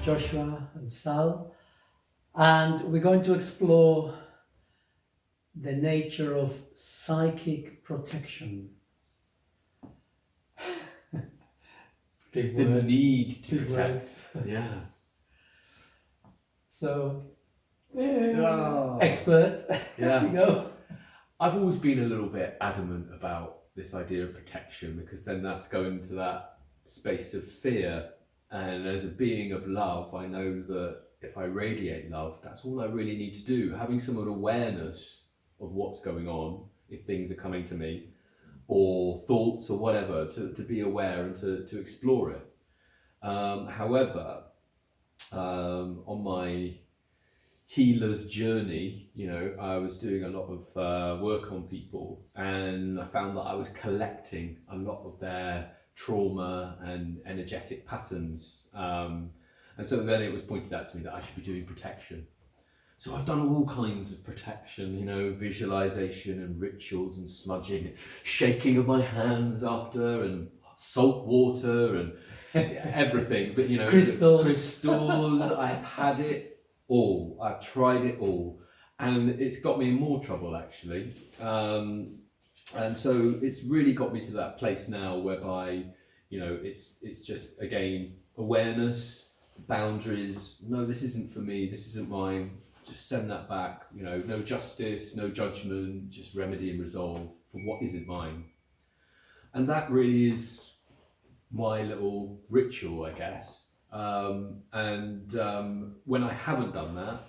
Joshua and Sal, and we're going to explore the nature of psychic protection. Big The words. need to Big protect. words. Yeah. So, Oh. expert, Yeah. off you go. I've always been a little bit adamant about this idea of protection, because then that's going into that space of fear. And as a being of love, I know that if I radiate love, that's all I really need to do. Having some awareness of what's going on, if things are coming to me, or thoughts or whatever, to be aware and to explore it. However, on my healer's journey, I was doing a lot of work on people, and I found that I was collecting a lot of their trauma and energetic patterns. And so then it was pointed out to me that I should be doing protection. So I've done all kinds of protection, visualization and rituals and smudging, shaking of my hands after, and salt water and everything. But crystals, I've had it all. I've tried it all, and it's got me in more trouble actually. And so it's really got me to that place now whereby, it's just, again, awareness, boundaries. No, this isn't for me. This isn't mine. Just send that back. No justice, no judgment, just remedy and resolve for what isn't mine. And that really is my little ritual, I guess. And when I haven't done that,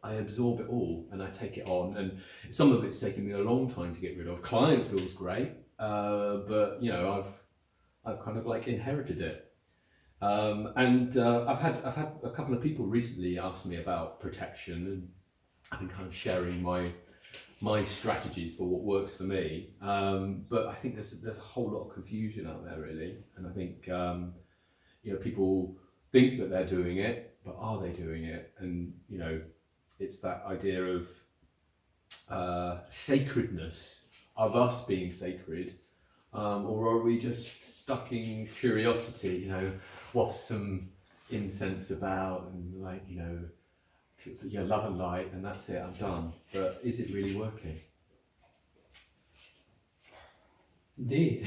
I absorb it all and I take it on. And some of it's taken me a long time to get rid of. Client feels great, but I've kind of like inherited it. And I've had a couple of people recently ask me about protection, and I've been kind of sharing my strategies for what works for me. But I think there's a whole lot of confusion out there, really, and I think people think that they're doing it, but are they doing it? And it's that idea of sacredness, of us being sacred. Or are we just stuck in curiosity, waft some incense about and love and light, and that's it, I'm done. But is it really working? Indeed.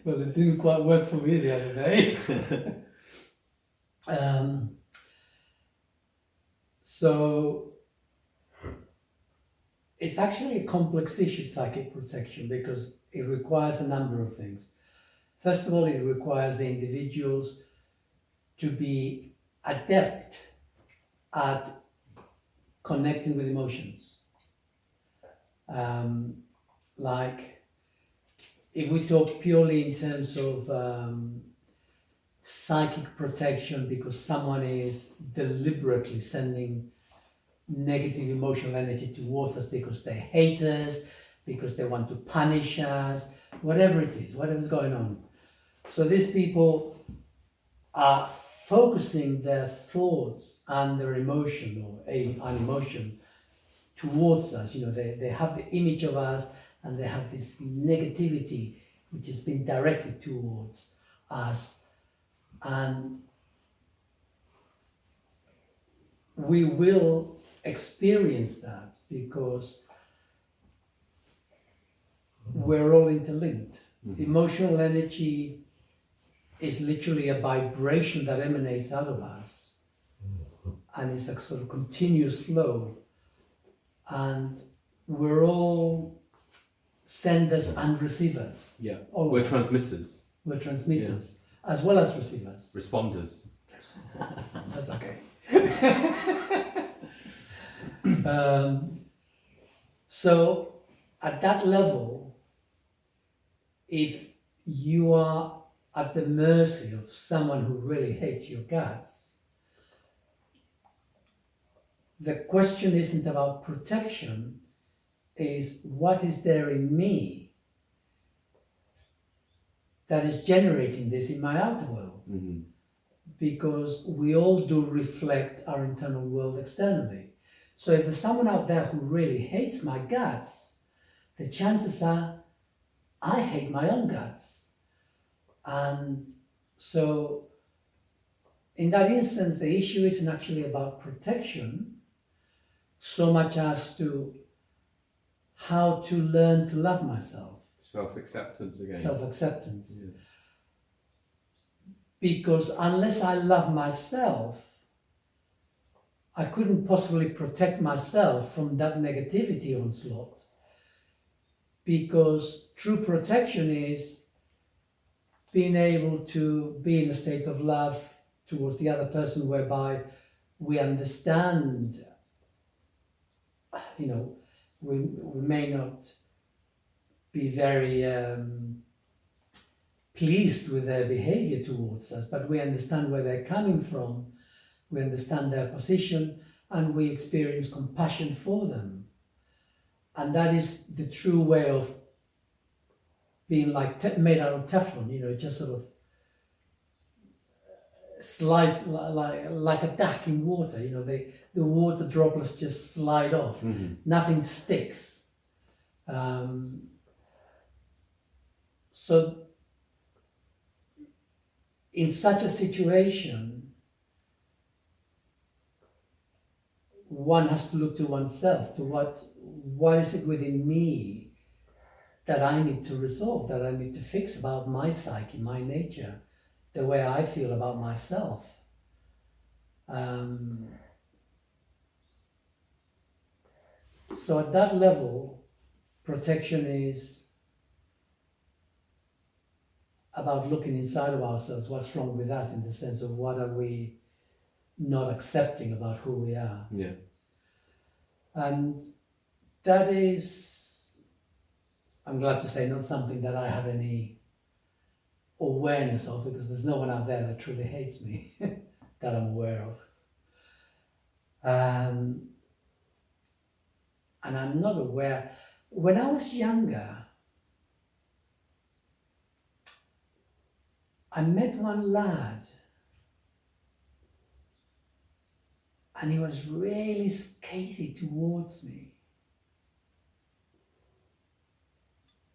Well, it didn't quite work for me the other day. So it's actually a complex issue, psychic protection, because it requires a number of things. First of all, it requires the individuals to be adept at connecting with emotions. Like, if we talk purely in terms of psychic protection, because someone is deliberately sending negative emotional energy towards us because they hate us, because they want to punish us, whatever it is, whatever's going on. So these people are focusing their thoughts and their emotion, or an emotion, towards us. They have the image of us, and they have this negativity which has been directed towards us. And we will experience that because we're all interlinked. Mm-hmm. Emotional energy is literally a vibration that emanates out of us, and it's a sort of continuous flow. And we're all senders and receivers. Yeah, we're transmitters. We're transmitters, as well as receivers. Responders. That's okay. So at that level, if you are at the mercy of someone who really hates your guts, the question isn't about protection, is what is there in me that is generating this in my outer world? Mm-hmm. Because we all do reflect our internal world externally. So if there's someone out there who really hates my guts, the chances are I hate my own guts. And so in that instance, the issue isn't actually about protection so much as to how to learn to love myself. Self-acceptance again. Self-acceptance. Yeah. Because unless I love myself, I couldn't possibly protect myself from that negativity onslaught. Because true protection is being able to be in a state of love towards the other person whereby we understand, we may not be very pleased with their behavior towards us, but we understand where they're coming from, we understand their position, and we experience compassion for them. And that is the true way of being like made out of Teflon, just sort of slides like a duck in water. The water droplets just slide off. Mm-hmm. Nothing sticks. So in such a situation, one has to look to oneself, to what is it within me that I need to resolve, that I need to fix about my psyche, my nature, the way I feel about myself. So at that level, protection is about looking inside of ourselves, what's wrong with us, in the sense of what are we not accepting about who we are. Yeah. And that is, I'm glad to say, not something that I have any awareness of, because there's no one out there that truly hates me that I'm aware of. And I'm not aware. When I was younger, I met one lad, and he was really scathy towards me.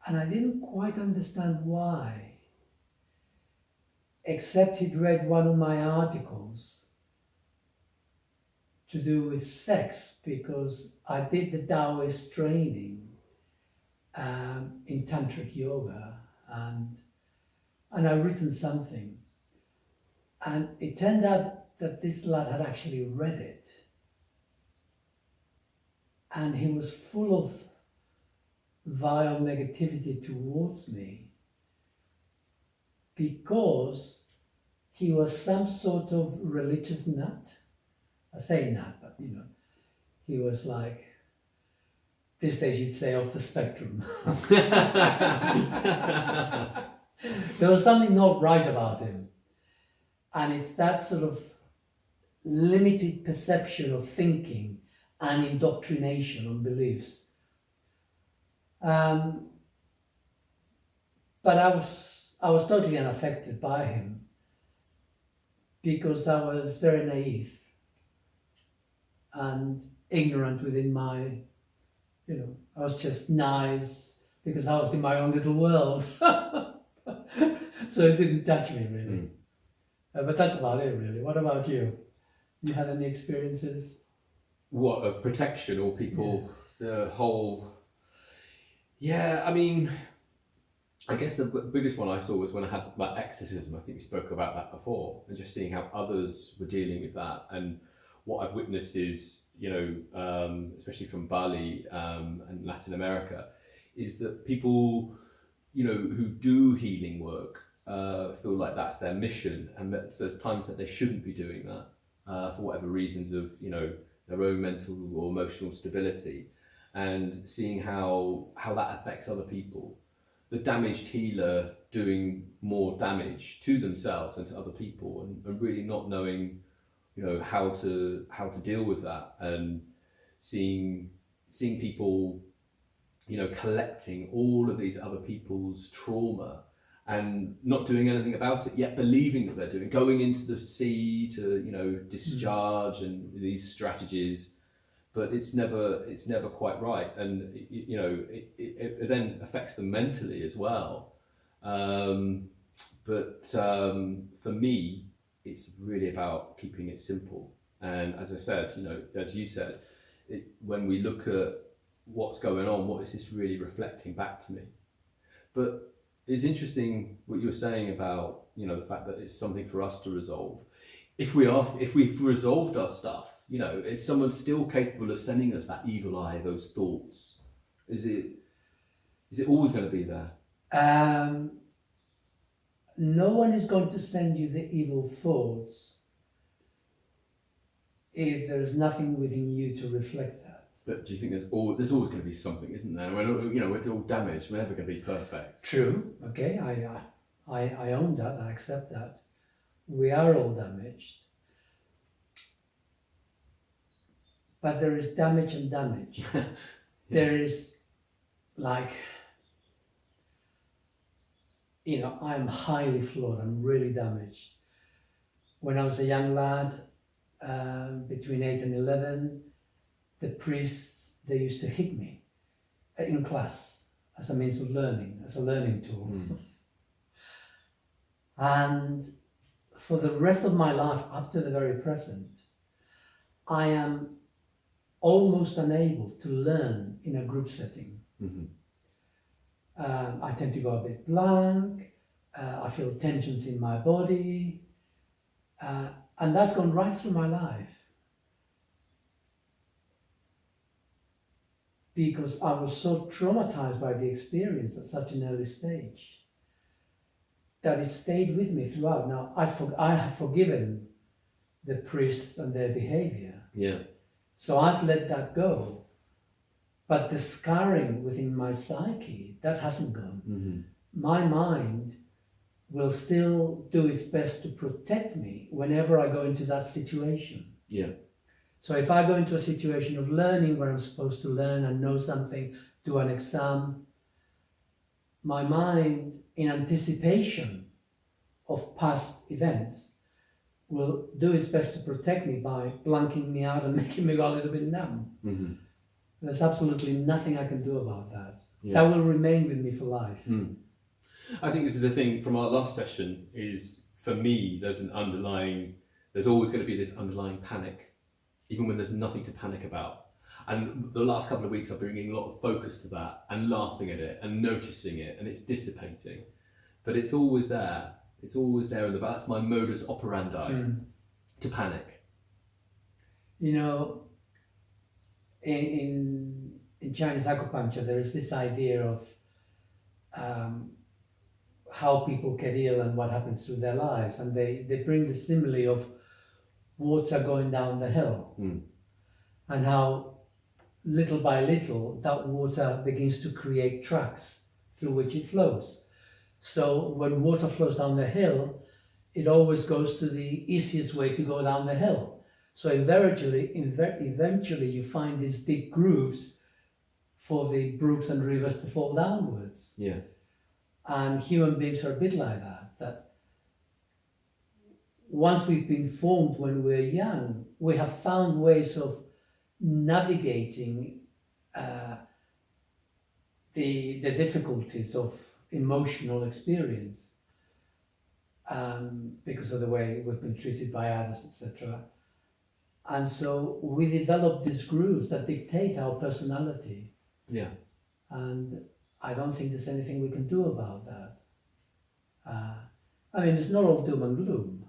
And I didn't quite understand why, except he'd read one of my articles to do with sex, because I did the Taoist training in Tantric yoga, and I'd written something. And it turned out that this lad had actually read it. And he was full of vile negativity towards me, because he was some sort of religious nut. I say nut, but he was like, these days you'd say off the spectrum. There was something not right about him. And it's that sort of limited perception of thinking and indoctrination on beliefs. But I was totally unaffected by him, because I was very naive and ignorant within my, I was just nice because I was in my own little world. So it didn't touch me really. But that's about it really. What about you? You had any experiences? What, of protection or people, the whole... Yeah, I mean, I guess the biggest one I saw was when I had that exorcism. I think we spoke about that before, and just seeing how others were dealing with that. And what I've witnessed is, especially from Bali and Latin America, is that people, who do healing work feel like that's their mission, and that there's times that they shouldn't be doing that for whatever reasons of, their own mental or emotional stability, and seeing how that affects other people. The damaged healer doing more damage to themselves and to other people, and really not knowing, how to deal with that, and seeing people, collecting all of these other people's trauma and not doing anything about it, yet believing that they're going into the sea to, discharge, and these strategies but it's never quite right, and it then affects them mentally as well. But for me, it's really about keeping it simple. And as I said, as you said, when we look at what's going on, what is this really reflecting back to me? But it's interesting what you were saying about, the fact that it's something for us to resolve. If we've resolved our stuff, is someone still capable of sending us that evil eye, those thoughts? Is it always going to be there? No one is going to send you the evil thoughts if there's nothing within you to reflect that. But do you think there's always going to be something, isn't there? We're all damaged. We're never going to be perfect. True. Okay. I own that. I accept that. We are all damaged. But there is damage and damage. Yeah. There is I'm highly flawed. I'm really damaged. When I was a young lad, between 8 and 11, the priests, they used to hit me in class as a means of learning, as a learning tool. And for the rest of my life, up to the very present, I am almost unable to learn in a group setting. Mm-hmm. I tend to go a bit blank. I feel tensions in my body. And that's gone right through my life. Because I was so traumatized by the experience at such an early stage that it stayed with me throughout. Now, I have forgiven the priests and their behavior. Yeah. So I've let that go. But the scarring within my psyche, that hasn't gone. Mm-hmm. My mind will still do its best to protect me whenever I go into that situation. Yeah. So if I go into a situation of learning where I'm supposed to learn and know something, do an exam, my mind, in anticipation of past events, will do its best to protect me by blanking me out and making me go a little bit numb. Mm-hmm. There's absolutely nothing I can do about that. Yeah. That will remain with me for life. I think this is the thing from our last session is, for me, there's always going to be this underlying panic, even when there's nothing to panic about. And the last couple of weeks I've been bringing a lot of focus to that and laughing at it and noticing it, and it's dissipating. But it's always there. It's always there in the back. That's my modus operandi, to panic. In Chinese acupuncture, there is this idea of how people get ill and what happens through their lives. And they bring the simile of water going down the hill, and how little by little that water begins to create tracks through which it flows. So when water flows down the hill, it always goes to the easiest way to go down the hill. So eventually you find these deep grooves for the brooks and rivers to fall downwards. Yeah. And human beings are a bit like that once we've been formed when we're young, we have found ways of navigating the difficulties of emotional experience because of the way we've been treated by others, etc. And so we develop these grooves that dictate our personality. Yeah. And I don't think there's anything we can do about that. It's not all doom and gloom,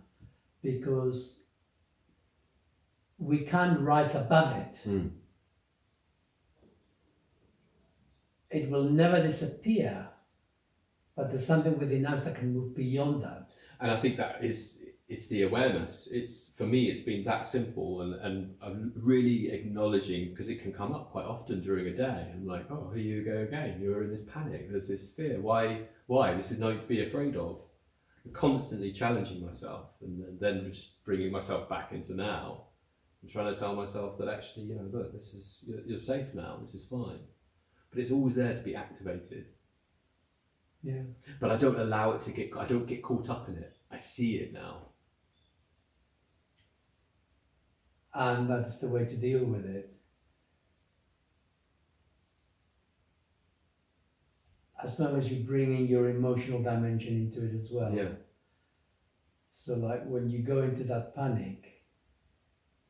because we can't rise above it. It will never disappear, but there's something within us that can move beyond that. And I think it's the awareness. For me, it's been that simple, and I'm really acknowledging, because it can come up quite often during a day. I'm like, oh, here you go again. You're in this panic. There's this fear. Why? This is nothing to be afraid of. I'm constantly challenging myself, and then just bringing myself back into now, and trying to tell myself that actually, look, you're safe now. This is fine. But it's always there to be activated. Yeah. But I don't allow it I don't get caught up in it. I see it now. And that's the way to deal with it. as long as you bring in your emotional dimension into it as well. Yeah. So like when you go into that panic,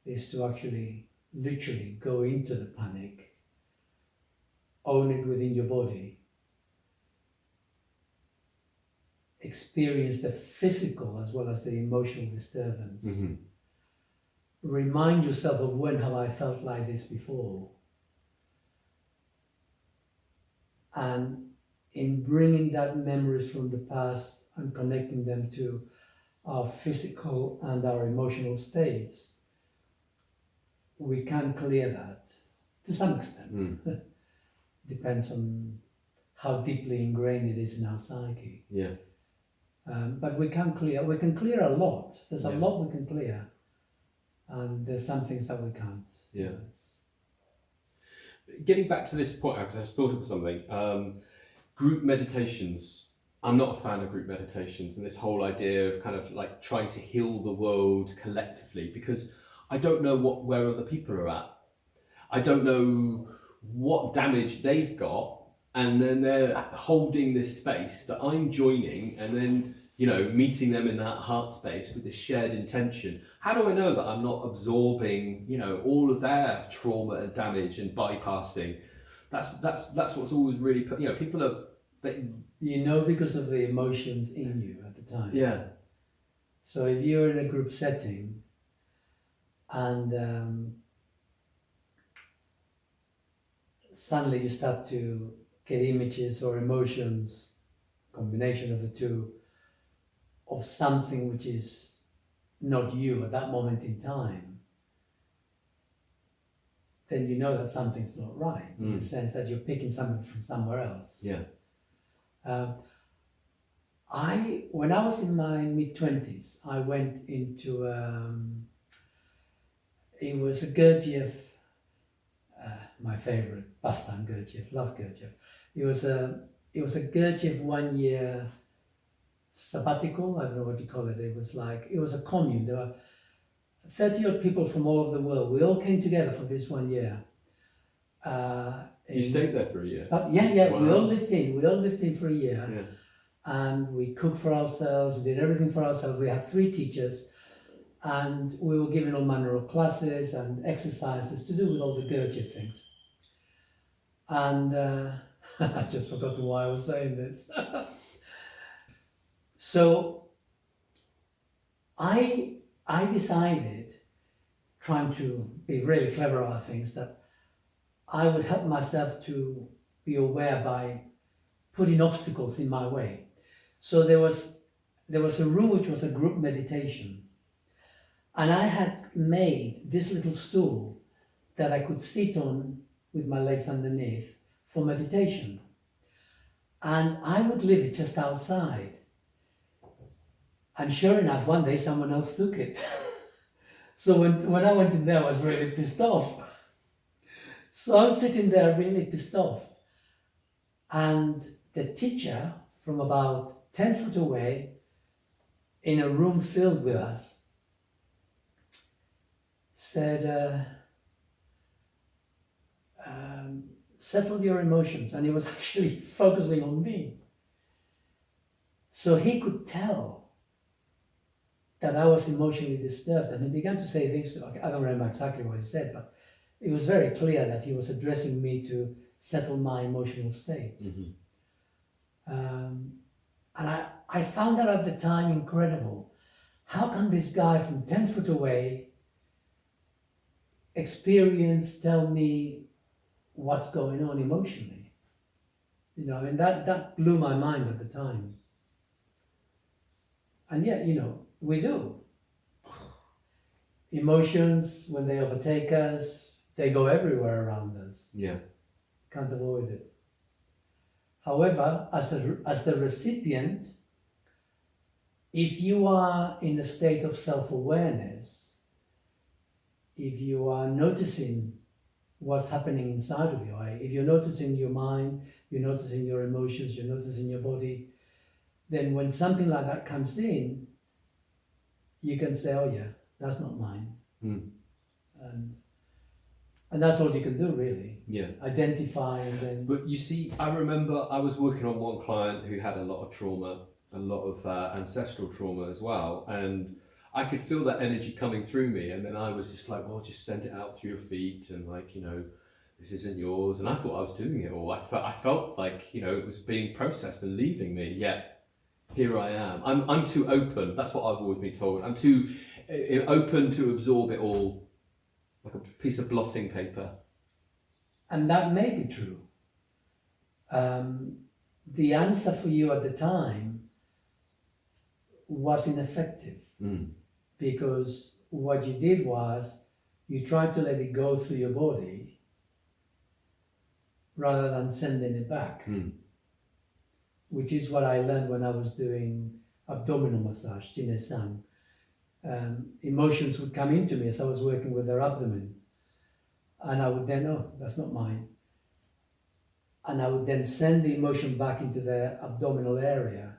is to actually literally go into the panic, own it within your body, experience the physical as well as the emotional disturbance. Mm-hmm. Remind yourself of, when have I felt like this before? And in bringing that memories from the past and connecting them to our physical and our emotional states, we can clear that to some extent. Mm. Depends on how deeply ingrained it is in our psyche. Yeah. But we can clear a lot. There's a Yeah. lot we can clear. And there's some things that we can't. Yeah. Getting back to this point, because I just thought of something. Group meditations. I'm not a fan of group meditations and this whole idea of kind of like trying to heal the world collectively, because I don't know where other people are at. I don't know what damage they've got, and then they're holding this space that I'm joining, and then, you know, meeting them in that heart space with this shared intention. How do I know that I'm not absorbing, you know, all of their trauma and damage and bypassing? That's what's always really, you know, people are. You know, because of the emotions in you at the time. Yeah. So if you're in a group setting and suddenly you start to get images or emotions, combination of the two, of something which is not you at that moment in time, then you know that something's not right, in the sense that you're picking something from somewhere else. Yeah. When I was in my mid-20s, I went into, it was a Gurdjieff, my favorite pastime, Gurdjieff, love Gurdjieff. It was a Gurdjieff 1 year sabbatical, I don't know what you call it. It was a commune. There were 30 odd people from all over the world. We all came together for this 1 year. You stayed there for a year? Yeah. Wow. We all lived in for a year. Yeah. And we cooked for ourselves, we did everything for ourselves. We had 3 teachers, and we were given all manner of classes and exercises to do with all the Gurdjieff things. And I just forgot why I was saying this. So I decided, trying to be really clever about things, that I would help myself to be aware by putting obstacles in my way. So there was a room which was a group meditation, and I had made this little stool that I could sit on with my legs underneath for meditation. And I would leave it just outside. And sure enough, one day someone else took it. So when I went in there, I was really pissed off. So I was sitting there really pissed off. And the teacher, from about 10 foot away, in a room filled with us, said, settle your emotions. And he was actually focusing on me. So he could tell that I was emotionally disturbed, and he began to say things, I don't remember exactly what he said, but it was very clear that he was addressing me to settle my emotional state. Mm-hmm. And I found that at the time incredible. How can this guy from 10 foot away tell me what's going on emotionally? You know, I mean, that blew my mind at the time. And yet, you know, we do. Emotions, when they overtake us, they go everywhere around us. Yeah. Can't avoid it. However, as the recipient, if you are in a state of self-awareness, if you are noticing what's happening inside of you, if you're noticing your mind, you're noticing your emotions, you're noticing your body, then when something like that comes in, you can say, oh yeah, that's not mine. Mm. And And that's all you can do, really. Yeah. Identify and then. But you see, I remember I was working on one client who had a lot of trauma, a lot of ancestral trauma as well, and I could feel that energy coming through me, and then I was just like, well, just send it out through your feet, and like, you know, this isn't yours. And I thought I was doing it all. I felt like, you know, it was being processed and leaving me, yet here I am. I'm too open. That's what I've always been told. I'm too open to absorb it all, like a piece of blotting paper. And that may be true. The answer for you at the time was ineffective, because what you did was you tried to let it go through your body rather than sending it back, which is what I learned when I was doing abdominal massage, Chin-San. Emotions would come into me as I was working with their abdomen, and I would then, oh, that's not mine. And I would then send the emotion back into their abdominal area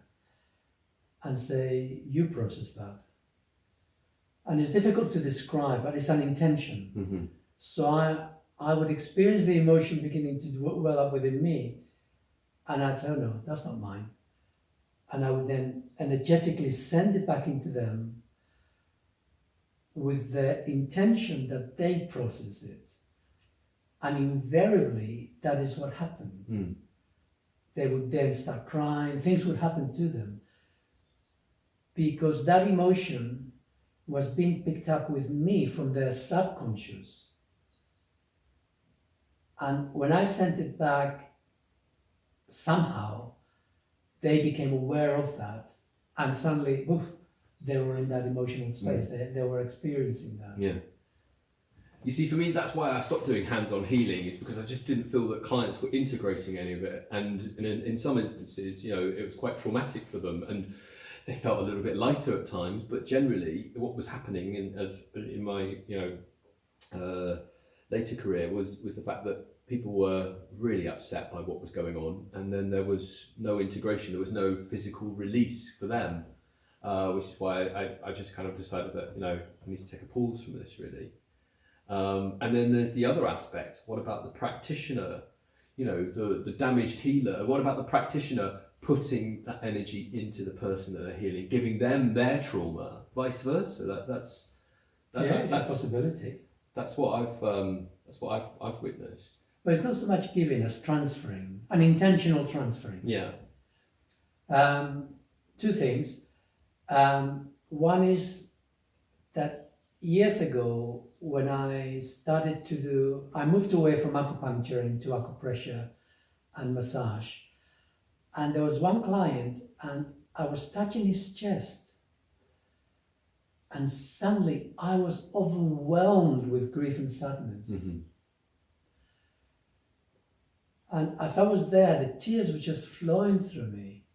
and say, you process that. And it's difficult to describe, but it's an intention. So I would experience the emotion beginning to well up within me, and I'd say, oh no, that's not mine. And I would then energetically send it back into them with the intention that they process it. And invariably, that is what happened. They would then start crying, things would happen to them, because that emotion was being picked up with me from their subconscious. And when I sent it back, somehow they became aware of that, and suddenly, oof, they were in that emotional space. They were experiencing that. Yeah. You see, for me, that's why I stopped doing hands-on healing, is because I just didn't feel that clients were integrating any of it. And in some instances, you know, it was quite traumatic for them, and they felt a little bit lighter at times. But generally, what was happening in my, you know, later career was the fact that people were really upset by what was going on, and then there was no integration, there was no physical release for them, which is why I just kind of decided that, you know, I need to take a pause from this, really. And then there's the other aspect. What about the practitioner? You know, the damaged healer. What about the practitioner putting that energy into the person that they're healing, giving them their trauma, vice versa? That's a possibility. That's what I've witnessed. But it's not so much giving as transferring, an intentional transferring. Yeah. Two things. One is that years ago, when I moved away from acupuncture into acupressure and massage. And there was one client, and I was touching his chest. And suddenly I was overwhelmed with grief and sadness. And as I was there, the tears were just flowing through me.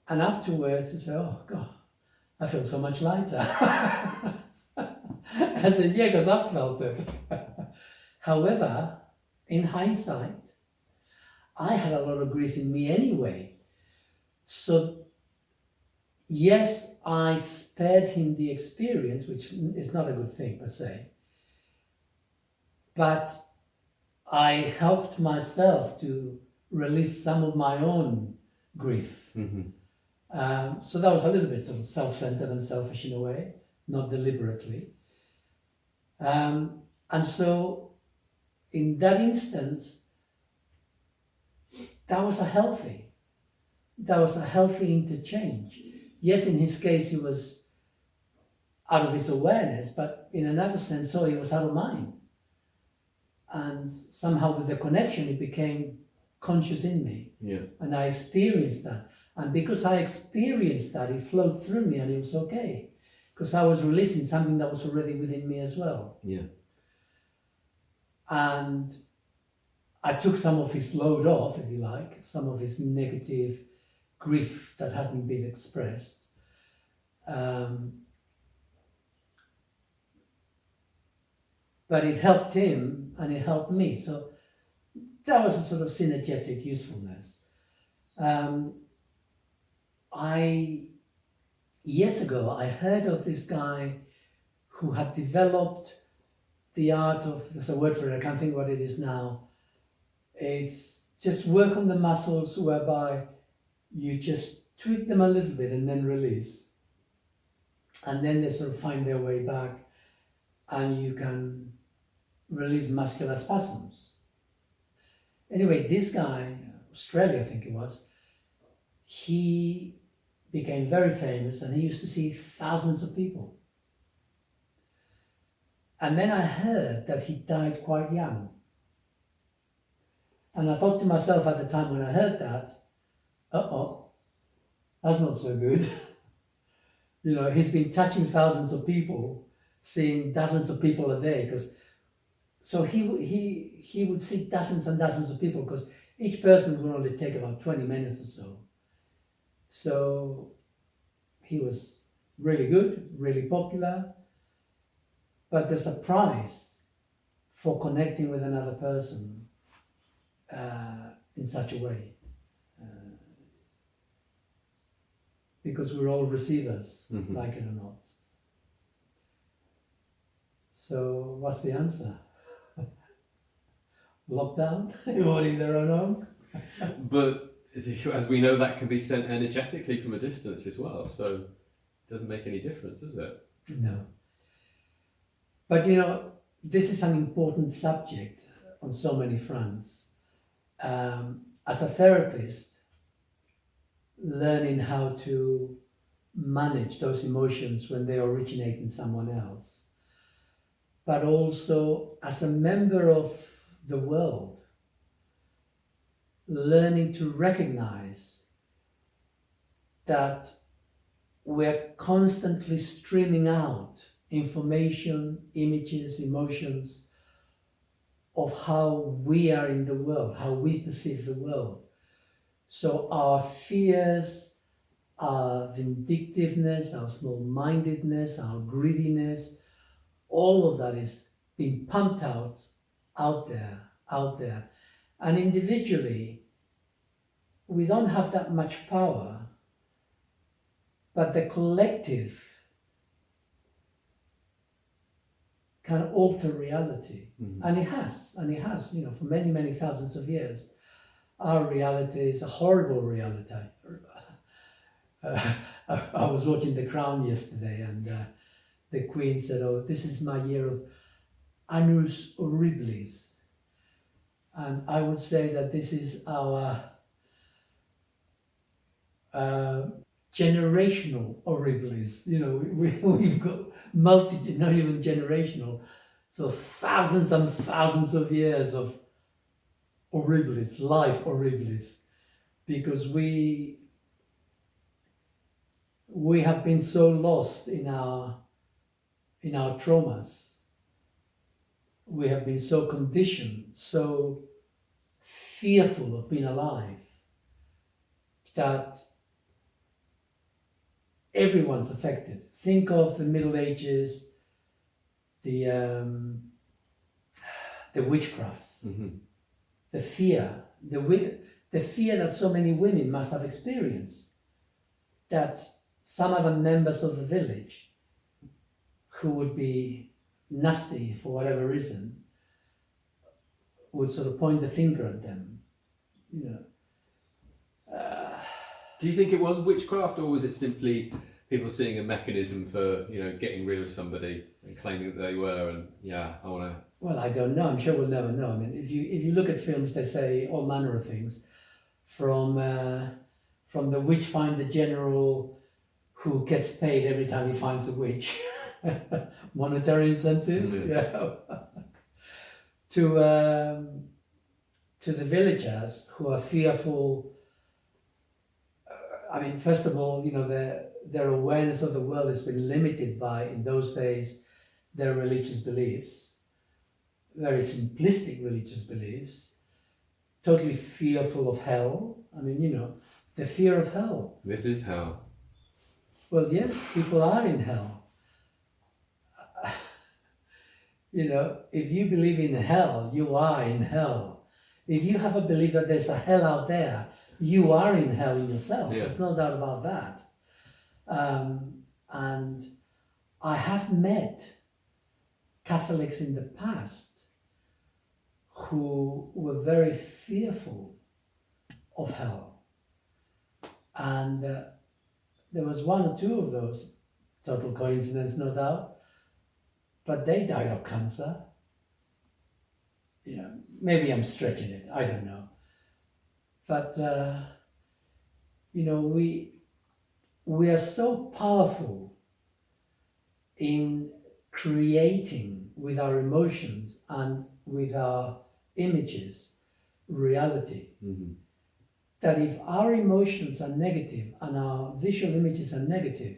And afterwards, I said, oh God, I feel so much lighter. I said, yeah, because I've felt it. However, in hindsight, I had a lot of grief in me anyway. So, yes, I spared him the experience, which is not a good thing per se. But I helped myself to release some of my own grief. So that was a little bit sort of self-centered and selfish in a way, not deliberately. And so in that instance, that was a healthy interchange. Yes, in his case, he was out of his awareness, but in another sense, so he was out of mind. And somehow with the connection, it became conscious in me. Yeah. And I experienced that. And because I experienced that, it flowed through me and it was okay. Because I was releasing something that was already within me as well. Yeah. And I took some of his load off, if you like, some of his negative grief that hadn't been expressed. But it helped him and it helped me. So that was a sort of synergetic usefulness. Years ago, I heard of this guy who had developed the art of, there's a word for it, I can't think what it is now. It's just work on the muscles whereby you just tweak them a little bit and then release. And then they sort of find their way back and you can release muscular spasms. Anyway, this guy, Australia I think it was, he became very famous and he used to see thousands of people. And then I heard that he died quite young. And I thought to myself at the time when I heard that, that's not so good. You know, he's been touching thousands of people, seeing dozens of people a day, so he would see dozens and dozens of people because each person would only take about 20 minutes or so. So he was really good, really popular, but there's a price for connecting with another person in such a way. Because we're all receivers, like it or not. So what's the answer? Lockdown? Everybody in their own home? But as we know, that can be sent energetically from a distance as well, so it doesn't make any difference, does it? No. But you know, this is an important subject on so many fronts. As a therapist, learning how to manage those emotions when they originate in someone else, but also as a member of the world, learning to recognize that we're constantly streaming out information, images, emotions of how we are in the world, how we perceive the world. So our fears, our vindictiveness, our small-mindedness, our greediness, all of that is being pumped out there. And individually, we don't have that much power, but the collective can alter reality. And it has, you know, for many, many thousands of years. Our reality is a horrible reality. I was watching The Crown yesterday and the Queen said, "Oh, this is my year of annus horribilis." And I would say that this is our generational horribilis. You know, we've got not even generational, so thousands and thousands of years of horribilis, life horribilis, because we have been so lost in our traumas. We have been so conditioned, so fearful of being alive, that everyone's affected. Think of the Middle Ages, the witchcrafts, the fear, the fear that so many women must have experienced, that some other members of the village who would be nasty for whatever reason would sort of point the finger at them, you know. Do you think it was witchcraft, or was it simply people seeing a mechanism for, you know, getting rid of somebody and claiming that they were, and I want to... Well, I don't know. I'm sure we'll never know. I mean, if you look at films, they say all manner of things, from the witch finder general who gets paid every time he finds a witch, monetary incentive, to the villagers who are fearful. I mean, first of all, you know, their awareness of the world has been limited by, in those days, their religious beliefs, very simplistic religious beliefs, totally fearful of hell. I mean, you know, the fear of hell. This is hell. Well, yes, people are in hell. You know, if you believe in hell, you are in hell. If you have a belief that there's a hell out there, you are in hell in yourself. There's no doubt about that. And I have met Catholics in the past who were very fearful of hell. And there was one or two of those, total coincidence, no doubt, but they died of cancer. You know, maybe I'm stretching it, I don't know. But, you know, we are so powerful in creating with our emotions and with our images reality, that if our emotions are negative and our visual images are negative,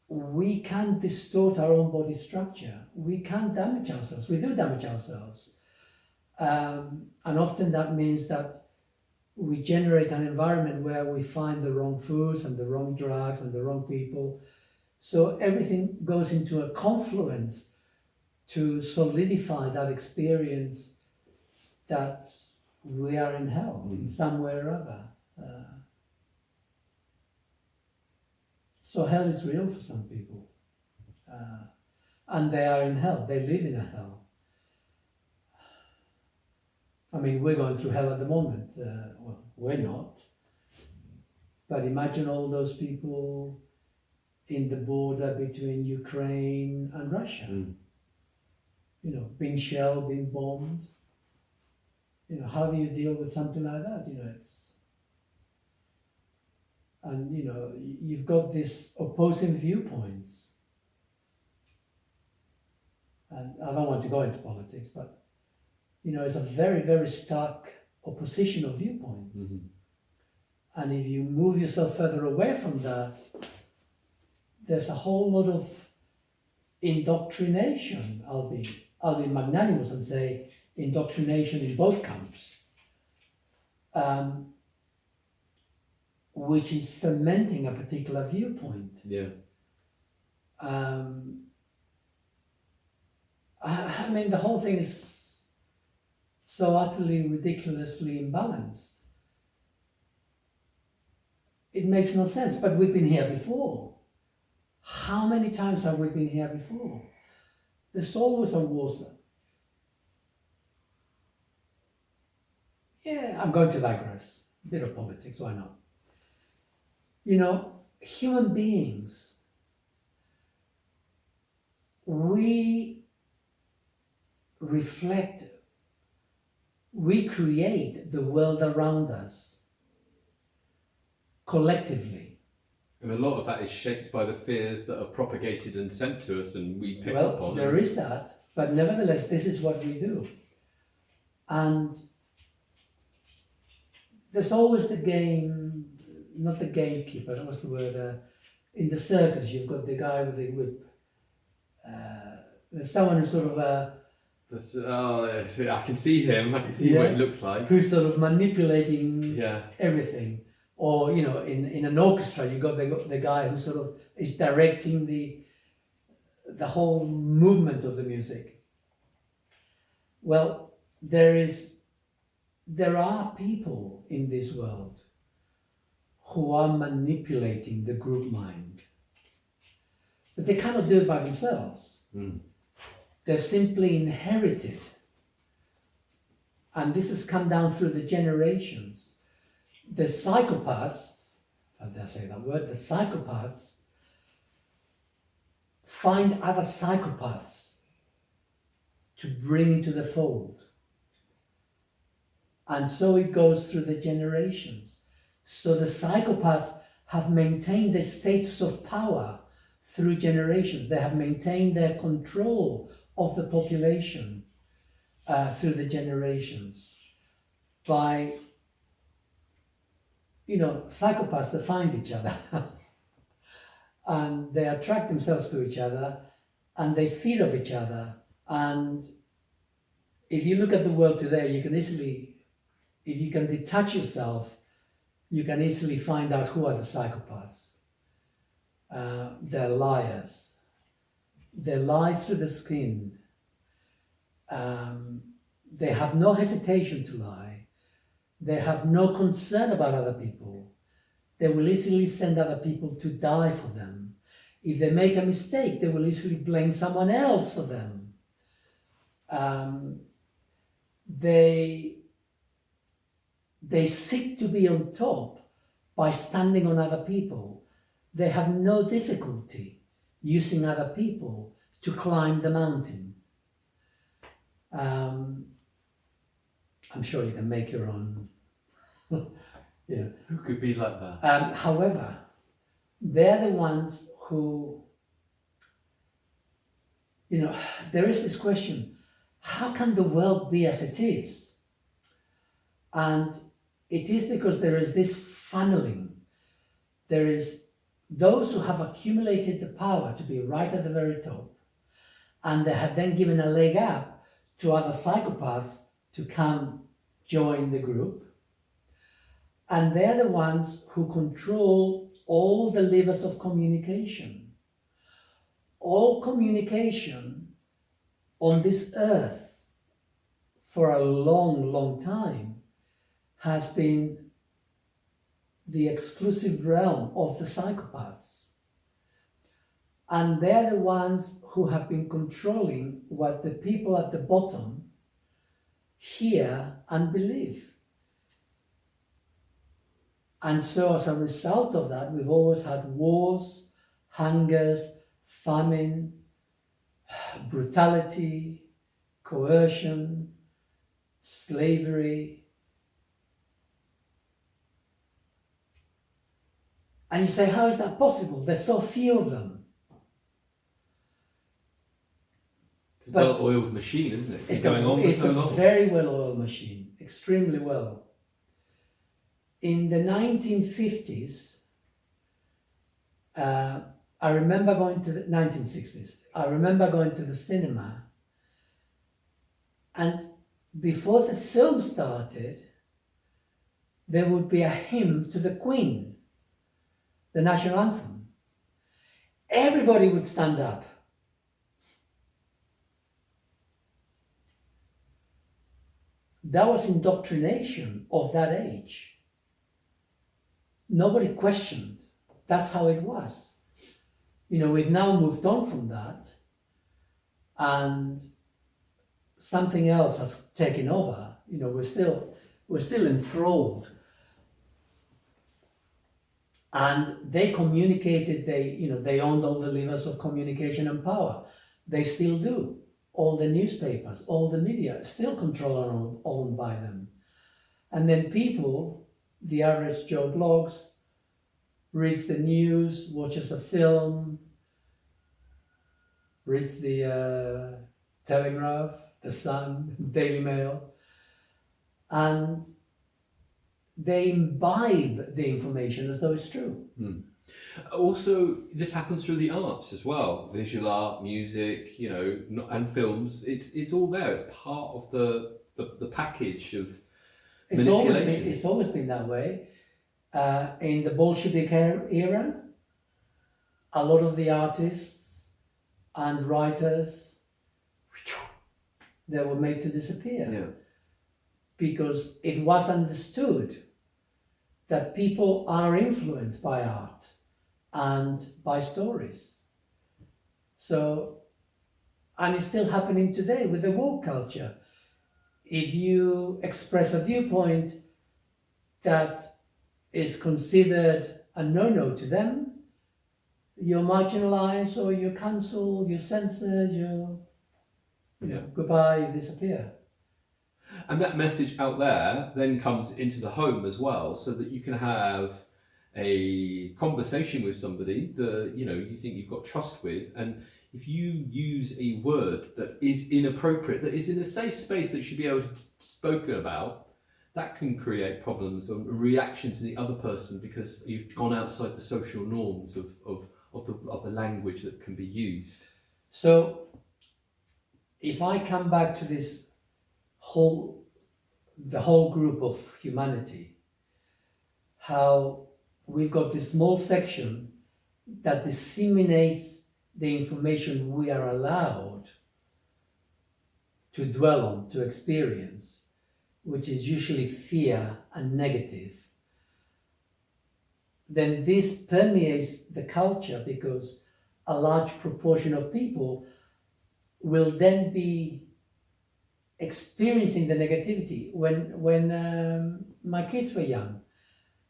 we can distort our own body structure. We can damage ourselves. We do damage ourselves. And often that means that we generate an environment where we find the wrong foods and the wrong drugs and the wrong people. So everything goes into a confluence to solidify that experience that we are in hell in some way or other. So hell is real for some people. And they are in hell. They live in a hell. I mean, we're going through hell at the moment. Well, we're not. But imagine all those people in the border between Ukraine and Russia. You know, being shelled, being bombed. You know, how do you deal with something like that? You know, and you know, you've got these opposing viewpoints. And I don't want to go into politics, but you know, it's a very, very stark opposition of viewpoints. And if you move yourself further away from that, there's a whole lot of indoctrination. I'll be magnanimous and say indoctrination in both camps, which is fermenting a particular viewpoint. I mean, the whole thing is so utterly ridiculously imbalanced. It makes no sense, but we've been here before. How many times have we been here before? There's always a war zone. Yeah, I'm going to digress. A bit of politics, why not? You know, human beings, we reflect, we create the world around us collectively. And a lot of that is shaped by the fears that are propagated and sent to us, and we pick up on. Well, there is that, but nevertheless, this is what we do. And there's always the game, not the gamekeeper, what's the word? In the circus, you've got the guy with the whip. There's someone who's sort of I can see him. I can see what he looks like. Who's sort of manipulating Yeah. everything. Or, you know, in an orchestra, you got the guy who sort of is directing the whole movement of the music. Well, there are people in this world who are manipulating the group mind. But they cannot do it by themselves. They've simply inherited. And this has come down through the generations. The psychopaths, if I dare say that word, the psychopaths find other psychopaths to bring into the fold. And so it goes through the generations. So the psychopaths have maintained their status of power through generations. They have maintained their control of the population through the generations by, you know, psychopaths, they find each other and they attract themselves to each other and they feed off each other. And if you look at the world today, you can easily, if you can detach yourself, you can easily find out who are the psychopaths. They're liars. They lie through the skin. They have no hesitation to lie. They have no concern about other people. They will easily send other people to die for them. If they make a mistake, they will easily blame someone else for them. They seek to be on top by standing on other people. They have no difficulty using other people to climb the mountain. I'm sure you can make your own. Who could be like that? However, they're the ones who, there is this question, how can the world be as it is? And it is because there is this funneling. There is those who have accumulated the power to be right at the very top, and they have then given a leg up to other psychopaths to come join the group. And they're the ones who control all the levers of communication. All communication on this earth for a long, long time has been the exclusive realm of the psychopaths. And they're the ones who have been controlling what the people at the bottom hear and believe. And so as a result of that, we've always had wars, hungers, famine, brutality, coercion, slavery. And you say, how is that possible? There's so few of them. It's a well-oiled machine, isn't it? It's going on for so long. It's a very well-oiled machine, extremely well. In the 1950s, I remember going to the 1960s. I remember going to the cinema, and before the film started, there would be a hymn to the Queen, the national anthem. Everybody would stand up. That was indoctrination of that age. Nobody questioned. That's how it was. We've now moved on from that, and something else has taken over. We're still enthralled. And they communicated, they owned all the levers of communication and power. They still do. All the newspapers, all the media, still controlled and owned by them. And then people, the average Joe Blogs, reads the news, watches a film, reads the Telegraph, the Sun, Daily Mail, and they imbibe the information as though it's true. Also, this happens through the arts as well. Visual art, music, and films. It's all there. It's part of the package of manipulation. It's always been that way. In the Bolshevik era, a lot of the artists and writers, they were made to disappear. Because it was understood that people are influenced by art and by stories. So, and it's still happening today with the woke culture. If you express a viewpoint that is considered a no-no to them, you're marginalized, or you're cancelled, you're censored, goodbye, you disappear. And that message out there then comes into the home as well, so that you can have a conversation with somebody that you think you've got trust with, and if you use a word that is inappropriate, that is in a safe space that should be able to be spoken about, that can create problems or reactions in the other person because you've gone outside the social norms of the language that can be used. So if I come back to this the whole group of humanity, how we've got this small section that disseminates the information we are allowed to dwell on, to experience, which is usually fear and negative, then this permeates the culture because a large proportion of people will then be experiencing the negativity. When my kids were young,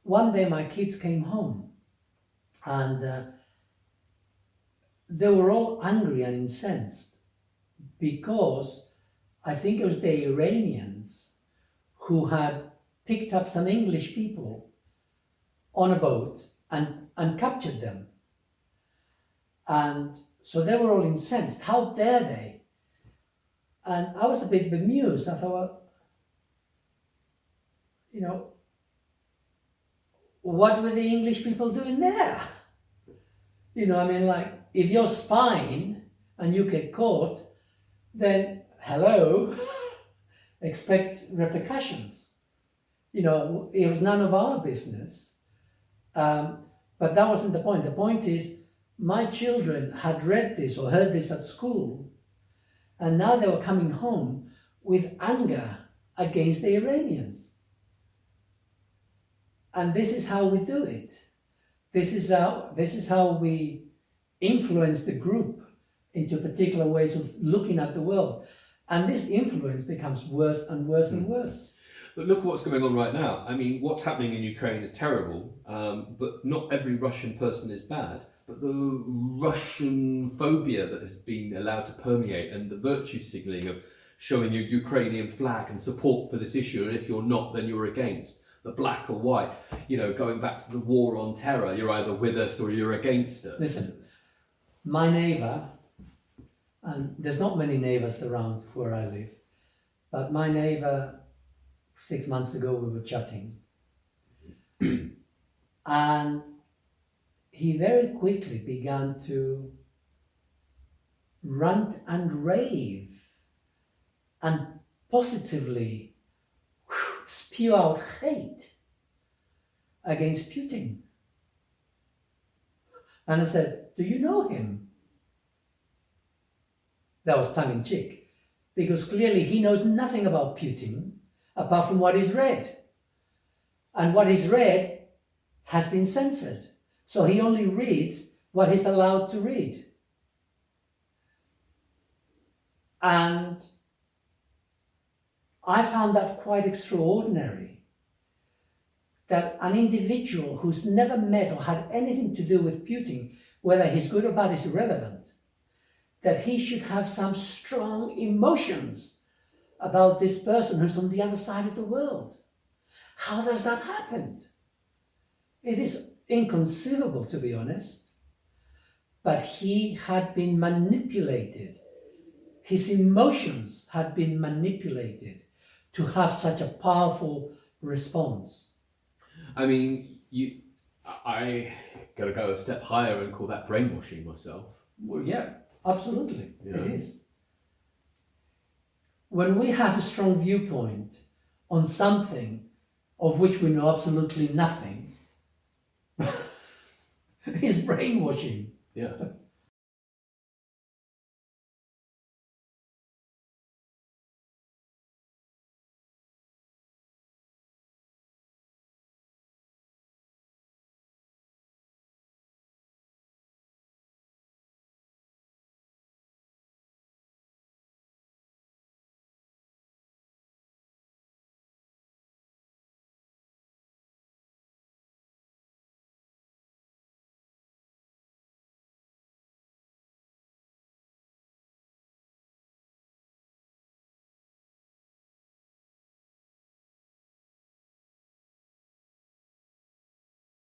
one day my kids came home and they were all angry and incensed because I think it was the Iranians who had picked up some English people on a boat and captured them. And so they were all incensed. How dare they? And I was a bit bemused. I thought, you know, what were the English people doing there? You know, I mean, like, if you're spying and you get caught, then hello, expect repercussions. You know, it was none of our business. But that wasn't the point. The point is, my children had read this or heard this at school, and now they were coming home with anger against the Iranians. And this is how we do it. This is how we influence the group into particular ways of looking at the world. And this influence becomes worse and worse and worse. But look at what's going on right now. I mean, what's happening in Ukraine is terrible, but not every Russian person is bad. But the Russian phobia that has been allowed to permeate and the virtue signalling of showing your Ukrainian flag and support for this issue, and if you're not, then you're against. The black or white, you know, going back to the war on terror, you're either with us or you're against us. Listen, my neighbour, and there's not many neighbours around where I live, but my neighbour, 6 months ago we were chatting, and he very quickly began to rant and rave and positively spew out hate against Putin. And I said, do you know him? That was tongue in cheek, because clearly he knows nothing about Putin apart from what he's read. And what he's read has been censored. So he only reads what he's allowed to read. And I found that quite extraordinary, that an individual who's never met or had anything to do with Putin, whether he's good or bad is irrelevant, that he should have some strong emotions about this person who's on the other side of the world. How does that happen? It is inconceivable, to be honest. But he had been manipulated. His emotions had been manipulated to have such a powerful response. I mean, I gotta go a step higher and call that brainwashing myself. Well, yeah, absolutely, Yeah. It is. When we have a strong viewpoint on something of which we know absolutely nothing, it's brainwashing. Yeah.